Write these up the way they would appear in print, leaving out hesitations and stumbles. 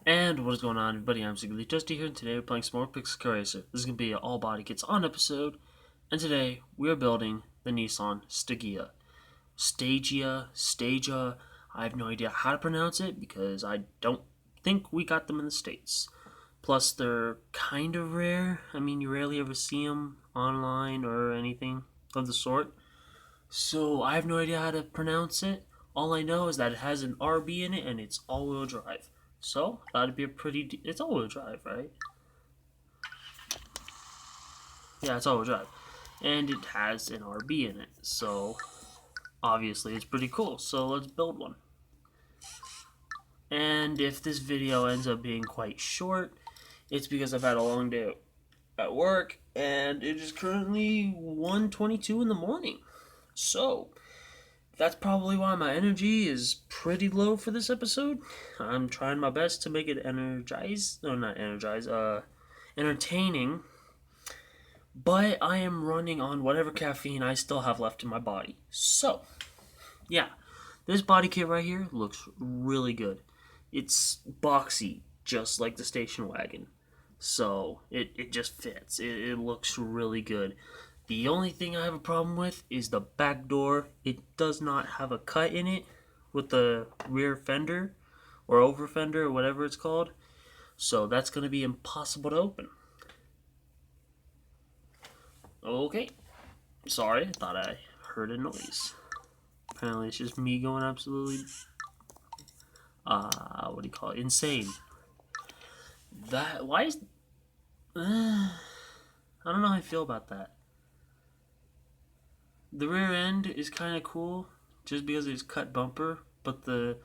And what is going on, everybody? I'm sKyLiNe Justy here, and today we're playing some more Pixel Racer. This is going to be an all-body kits on episode, and today we are building the Nissan Stagia. I have no idea how to pronounce it because I don't think we got them in the States. Plus, they're kind of rare. I mean, you rarely ever see them online or anything of the sort. So I have no idea how to pronounce it. All I know is that it has an RB in it and it's all-wheel drive. So that'd be a pretty. It's all-wheel drive, right? Yeah, it's all-wheel drive, and it has an RB in it. So obviously it's pretty cool. So let's build one. And if this video ends up being quite short, it's because I've had a long day at work, and it is currently 1:22 in the morning. So that's probably why my energy is pretty low for this episode. I'm trying my best to make it entertaining. But I am running on whatever caffeine I still have left in my body. So, yeah, this body kit right here looks really good. It's boxy, just like the station wagon. So, it just fits. It looks really good. The only thing I have a problem with is the back door. It does not have a cut in it with the rear fender or over fender or whatever it's called. So that's going to be impossible to open. Okay. Sorry, I thought I heard a noise. Apparently it's just me going absolutely, what do you call it? Insane. Why is, I don't know how I feel about that. The rear end is kind of cool just because it's cut bumper, but the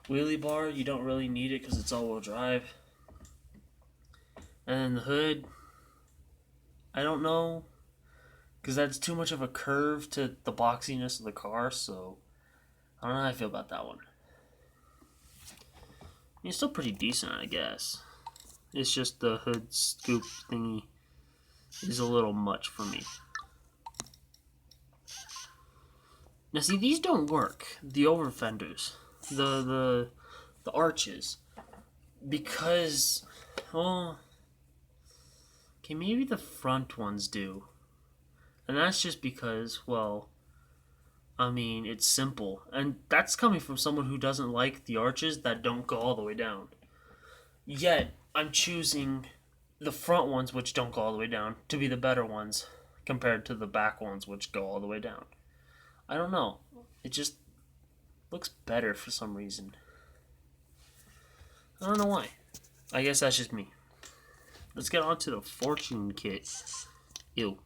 wheelie bar, you don't really need it because it's all-wheel drive. And then the hood, I don't know, because that's too much of a curve to the boxiness of the car, so I don't know how I feel about that one. I mean, it's still pretty decent, I guess. It's just the hood scoop thingy is a little much for me. Now, see, these don't work. The over fenders, the arches, because, well, okay, maybe the front ones do, and that's just because, well, I mean, it's simple, and that's coming from someone who doesn't like the arches that don't go all the way down. Yet, I'm choosing the front ones, which don't go all the way down, to be the better ones compared to the back ones, which go all the way down. I don't know. It just looks better for some reason. I don't know why. I guess that's just me. Let's get on to the fortune kit. Ew.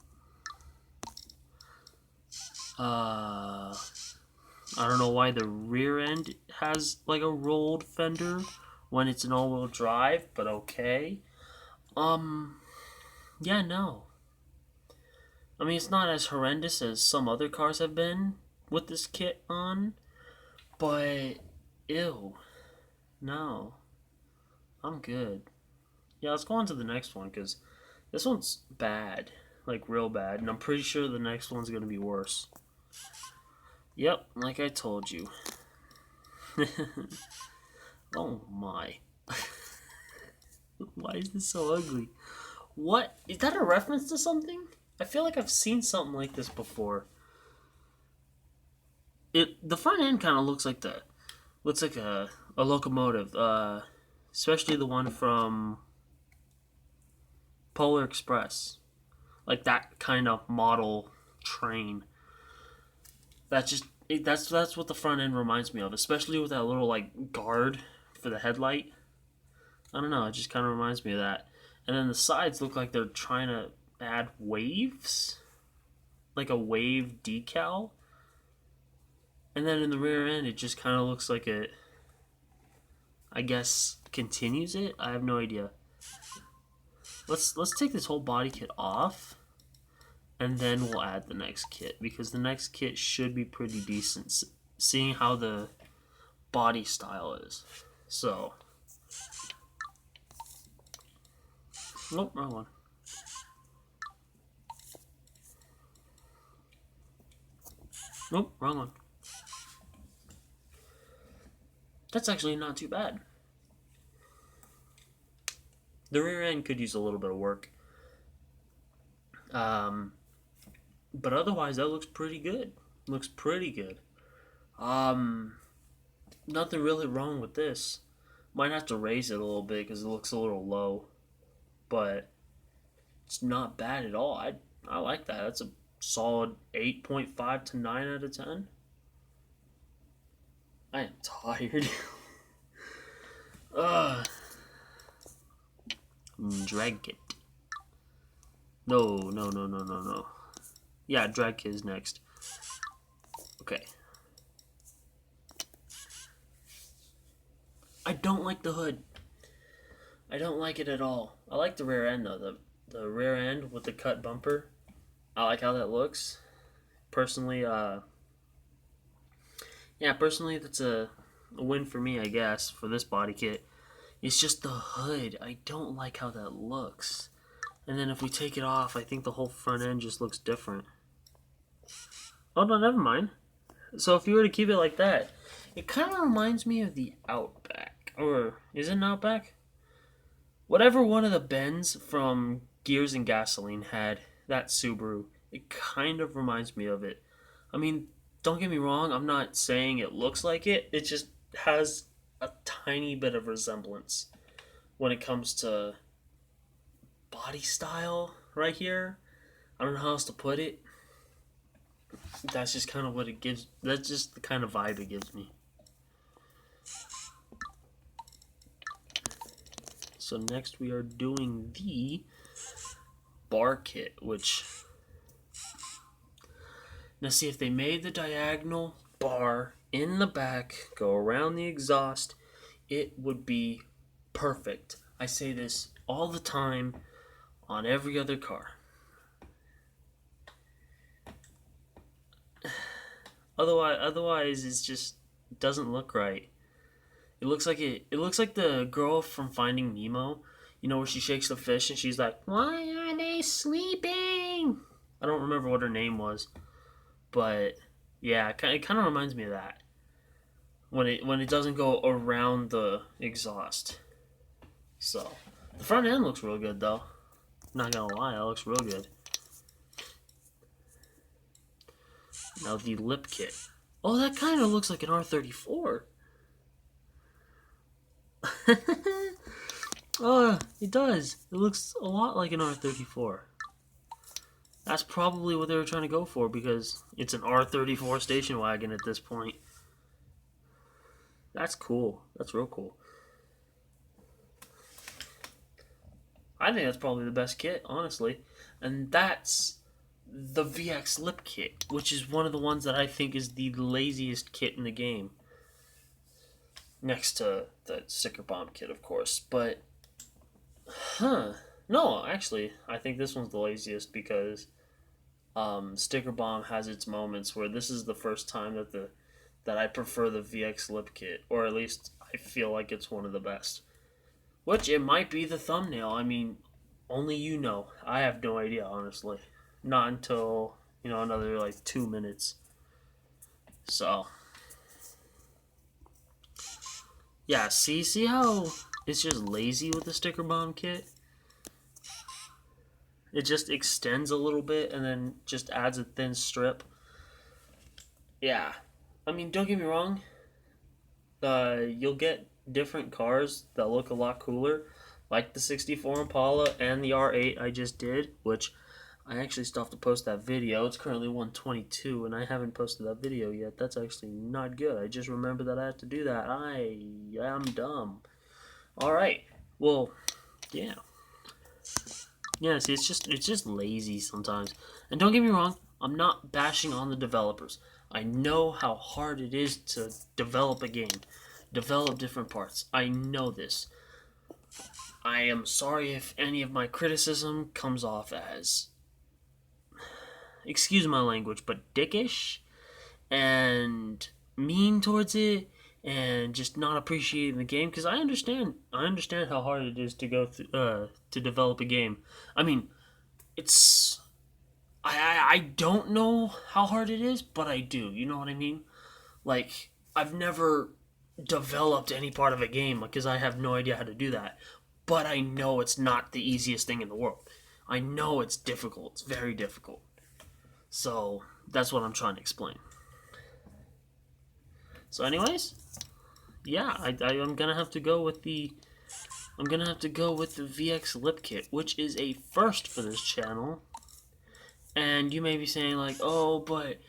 I don't know why the rear end has like a rolled fender when it's an all-wheel drive, but okay. Yeah, no. I mean, it's not as horrendous as some other cars have been with this kit on, but ew. No. I'm good. Yeah, let's go on to the next one, because this one's bad. Like, real bad, and I'm pretty sure the next one's going to be worse. Yep, like I told you. Oh my. Why is this so ugly? What? Is that a reference to something? I feel like I've seen something like this before. The front end kind of looks like a locomotive, especially the one from Polar Express, like that kind of model train. That's what the front end reminds me of, especially with that little like guard for the headlight. I don't know, it just kind of reminds me of that. And then the sides look like they're trying to add waves, like a wave decal. And then in the rear end, it just kind of looks like it, I guess, continues it. I have no idea. Let's take this whole body kit off, and then we'll add the next kit, because the next kit should be pretty decent, seeing how the body style is. So, nope, wrong one. Nope, wrong one. That's actually not too bad. The rear end could use a little bit of work. But otherwise, that looks pretty good. Looks pretty good. Um, Nothing really wrong with this. Might have to raise it a little bit because it looks a little low, but it's not bad at all. I like that. That's a solid 8.5 to 9 out of 10. I am tired. Ugh. Drag kit. No. Yeah, drag kit is next. Okay. I don't like the hood. I don't like it at all. I like the rear end though. The rear end with the cut bumper. I like how that looks. Personally, personally that's a win for me, I guess, for this body kit. It's just the hood. I don't like how that looks. And then if we take it off, I think the whole front end just looks different. Oh no, never mind. So if you were to keep it like that, it kind of reminds me of the Outback. Or is it an Outback? Whatever one of the Bens from Gears and Gasoline had, that Subaru, it kind of reminds me of it. I mean, don't get me wrong, I'm not saying it looks like it. It just has a tiny bit of resemblance when it comes to body style right here. I don't know how else to put it. That's just kind of what it gives. That's just the kind of vibe it gives me. So next we are doing the bar kit, which, now see, if they made the diagonal bar in the back go around the exhaust, it would be perfect. I say this all the time on every other car. Otherwise, it's just, it doesn't look right. It looks like it looks like the girl from Finding Nemo. You know, where she shakes the fish and she's like, "Why are they sleeping?" I don't remember what her name was, but yeah, it kind of reminds me of that when it doesn't go around the exhaust. So the front end looks real good though. Not gonna lie, it looks real good. Now the lip kit. Oh, that kind of looks like an R34. Oh, it does. It looks a lot like an R34. That's probably what they were trying to go for because it's an R34 station wagon at this point. That's cool. That's real cool. I think that's probably the best kit, honestly. And that's the VX lip kit, which is one of the ones that I think is the laziest kit in the game. Next to the sticker bomb kit, of course. But, no, actually, I think this one's the laziest because sticker bomb has its moments where this is the first time that I prefer the VX lip kit, or at least I feel like it's one of the best. Which it might be the thumbnail. I mean, only you know. I have no idea, honestly. Not until, another like 2 minutes. So, yeah, see how it's just lazy with the sticker bomb kit? It just extends a little bit and then just adds a thin strip. Yeah. I mean, don't get me wrong. You'll get different cars that look a lot cooler, like the 64 Impala and the R8 I just did, which I actually still have to post that video. It's currently 122 and I haven't posted that video yet. That's actually not good. I just remembered that I have to do that. I am dumb. Alright. Well, yeah. Yeah, see, it's just lazy sometimes. And don't get me wrong, I'm not bashing on the developers. I know how hard it is to develop a game, develop different parts. I know this. I am sorry if any of my criticism comes off as, excuse my language, but dickish and mean towards it and just not appreciating the game, because I understand how hard it is to go to develop a game. I mean, it's I don't know how hard it is, but I do. You know what I mean? Like, I've never developed any part of a game because I have no idea how to do that. but I know it's not the easiest thing in the world. I know it's difficult. It's very difficult. So that's what I'm trying to explain. So anyways, yeah, I'm gonna have to go with the VX lip kit, which is a first for this channel. And you may be saying like, oh, but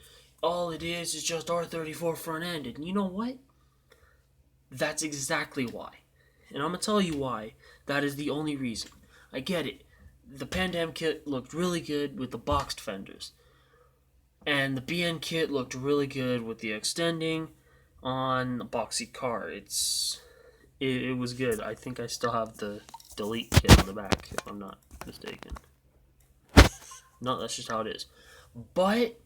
all it is just R34 front end. And you know what? That's exactly why. And I'm gonna tell you why. That is the only reason. I get it. The Pandam kit looked really good with the boxed fenders. And the BN kit looked really good with the extending on the boxy car. It was good. I think I still have the delete kit on the back, if I'm not mistaken. No, that's just how it is. But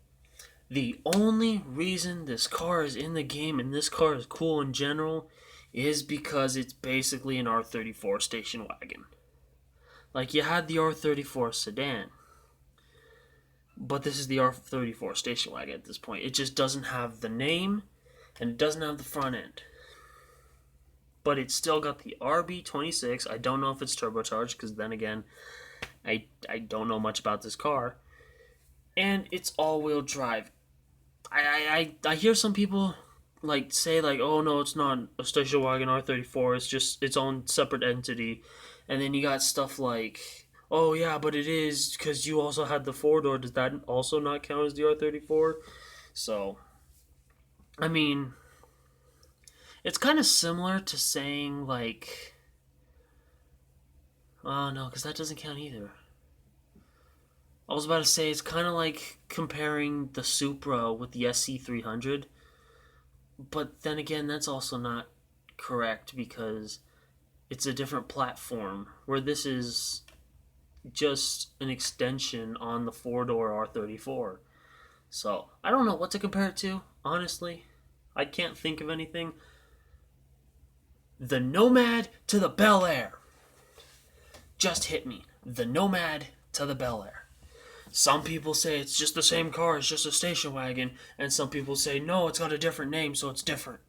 the only reason this car is in the game and this car is cool in general is because it's basically an R34 station wagon. Like, you had the R34 sedan, but this is the R34 station wagon at this point. It just doesn't have the name, and it doesn't have the front end. But it's still got the RB26. I don't know if it's turbocharged, because then again, I don't know much about this car. And it's all-wheel drive. I hear some people like say like, oh no, it's not a station wagon R34. It's just its own separate entity. And then you got stuff like, oh yeah, but it is because you also had the four-door. Does that also not count as the R34? So, I mean, it's kind of similar to saying like, oh no, because that doesn't count either. I was about to say it's kind of like comparing the Supra with the SC300, but then again, that's also not correct because it's a different platform, where this is just an extension on the four-door R34. So, I don't know what to compare it to, honestly. I can't think of anything. The Nomad to the Bel Air. Just hit me. The Nomad to the Bel Air. Some people say it's just the same car, it's just a station wagon, and some people say, no, it's got a different name, so it's different.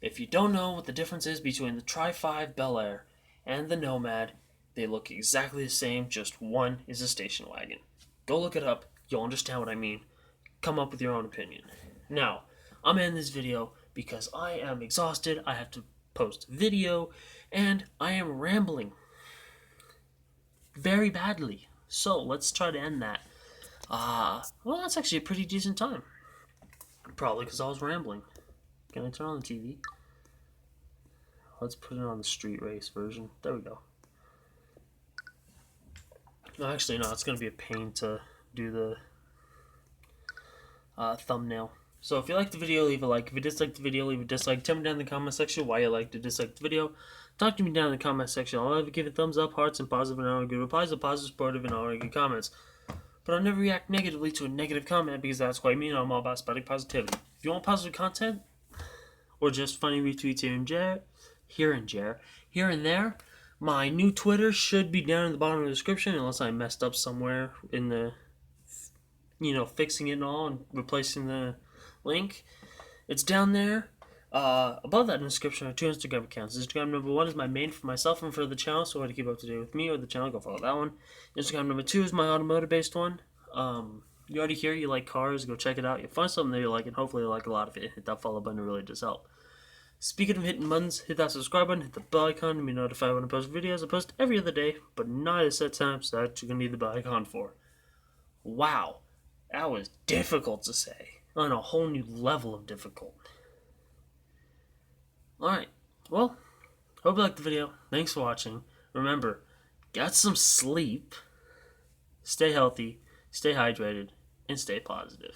If you don't know what the difference is between the Tri-5 Bel Air and the Nomad, they look exactly the same, just one is a station wagon. Go look it up, you'll understand what I mean. Come up with your own opinion. Now, I'm ending this video because I am exhausted, I have to post a video, and I am rambling very badly. So, let's try to end that. Well, that's actually a pretty decent time. Probably because I was rambling. Can I turn on the TV? Let's put it on the street race version. There we go. No, actually, no, it's going to be a pain to do the thumbnail. So if you like the video, leave a like. If you dislike the video, leave a dislike. Tell me down in the comment section why you liked or disliked the video. Talk to me down in the comment section. I'll either give it thumbs up, hearts, and positive, and I'll give replies, and positive, supportive, and I'll good comments. But I'll never react negatively to a negative comment because that's quite mean. I'm all about spreading positivity. If you want positive content, or just funny retweets here and there, my new Twitter should be down in the bottom of the description, unless I messed up somewhere in the, fixing it and all and replacing the link. It's down there. Above that in the description are 2 Instagram accounts. Instagram number 1 is my main for myself and for the channel, so to keep up to date with me or the channel, go follow that one. Instagram number 2 is my automotive based one. You already hear you like cars, go check it out. You'll find something that you like, and hopefully you like a lot of it. Hit that follow button, it really does help. Speaking of hitting buttons, hit that subscribe button, hit the bell icon to be notified when I post videos. I post every other day, but not at a set time, so that's what you're going to need the bell icon for. Wow, that was difficult to say. On a whole new level of difficult. Alright, well, hope you liked the video. Thanks for watching. Remember, get some sleep, stay healthy, stay hydrated, and stay positive.